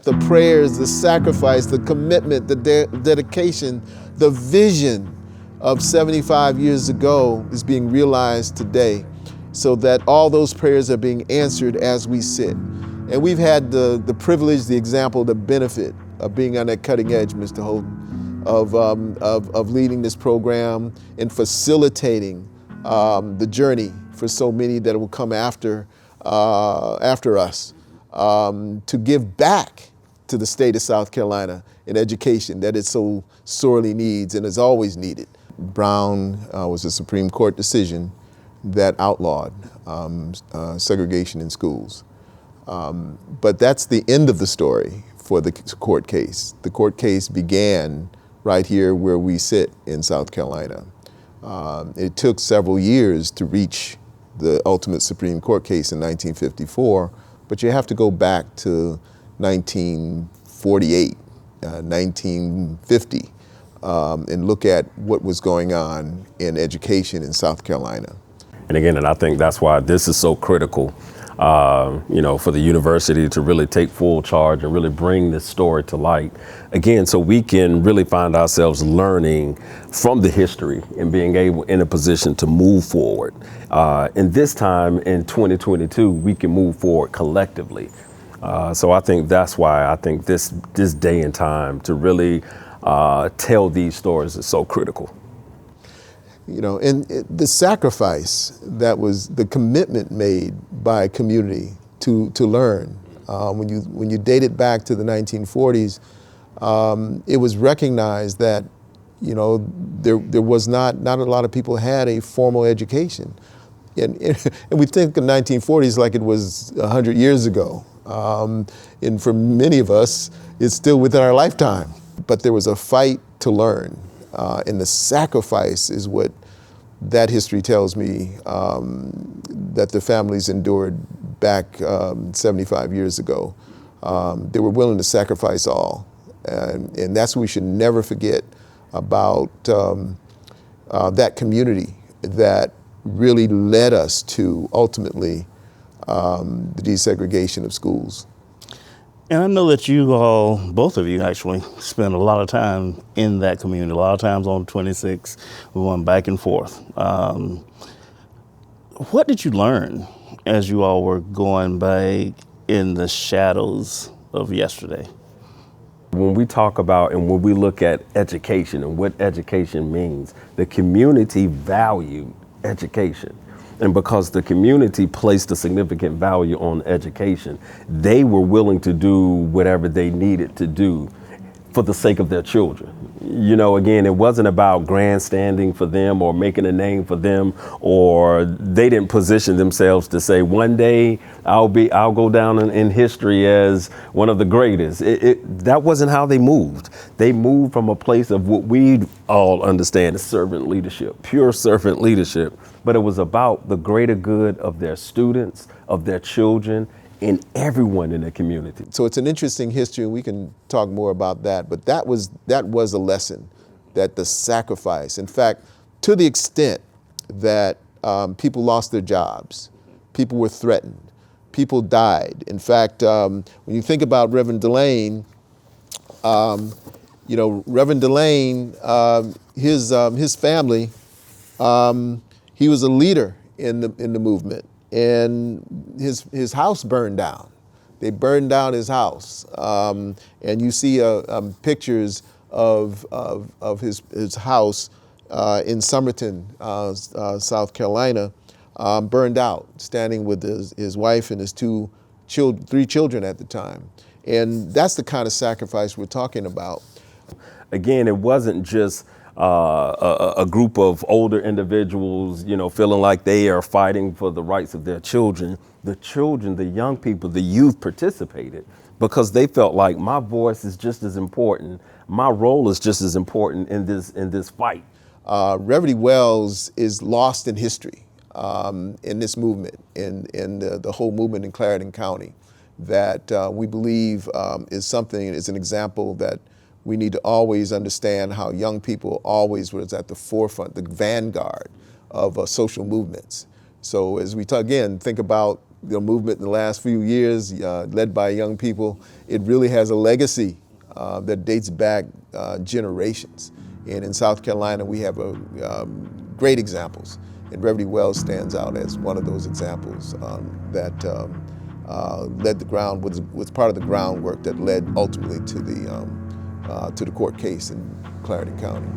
the prayers, the sacrifice, the commitment, the dedication, the vision of 75 years ago is being realized today, so that all those prayers are being answered as we sit. And we've had the privilege, the example, the benefit of being on that cutting edge, Mr. Holton, of leading this program and facilitating the journey for so many that will come after us, to give back to the state of South Carolina in education that it so sorely needs and has always needed. Brown was a Supreme Court decision that outlawed segregation in schools. But that's the end of the story for the court case. The court case began right here where we sit in South Carolina. It took several years to reach the ultimate Supreme Court case in 1954, but you have to go back to 1948, 1950, and look at what was going on in education in South Carolina. And again, and I think that's why this is so critical, for the university to really take full charge and really bring this story to light. Again, so we can really find ourselves learning from the history and being able in a position to move forward. And this time in 2022, we can move forward collectively. So I think that's why I think this day and time to really tell these stories is so critical. And the sacrifice that was the commitment made by a community to learn. When you date it back to the 1940s, it was recognized that, there was not a lot of people had a formal education. And we think of 1940s like it was 100 years ago. And for many of us, it's still within our lifetime. But there was a fight to learn. And the sacrifice is what that history tells me that the families endured back 75 years ago. They were willing to sacrifice all. And that's what we should never forget about that community that really led us to ultimately the desegregation of schools. And I know that you all, both of you actually, spend a lot of time in that community, a lot of times on 26, we went back and forth. What did you learn as you all were going back in the shadows of yesterday? When we talk about and when we look at education and what education means, the community valued education. And because the community placed a significant value on education, they were willing to do whatever they needed to do for the sake of their children. Again, it wasn't about grandstanding for them or making a name for them, or they didn't position themselves to say, one day I'll go down in history as one of the greatest. That wasn't how they moved. They moved from a place of what we all understand as servant leadership, pure servant leadership. But it was about the greater good of their students, of their children, and everyone in the community. So it's an interesting history, and we can talk more about that, but that was a lesson, that the sacrifice, in fact, to the extent that people lost their jobs, people were threatened, people died. In fact, when you think about Reverend Delane, Reverend Delane, his family, he was a leader in the movement, and his house burned down. They burned down his house, and you see pictures of his house in Summerton, South Carolina, burned out, standing with his wife and his three children at the time. And that's the kind of sacrifice we're talking about. Again, it wasn't just a group of older individuals, feeling like they are fighting for the rights of their children. The children, the young people, the youth participated because they felt like my voice is just as important. My role is just as important in this fight. Reverend Wells is lost in history in this movement, in the whole movement in Clarendon County, that we believe is an example that we need to always understand how young people always was at the forefront, the vanguard of social movements. So as we think about, the movement in the last few years, led by young people, it really has a legacy that dates back generations. And in South Carolina, we have great examples. And Beverly Wells stands out as one of those examples that led the ground, was part of the groundwork that led ultimately to the court case in Clarendon County.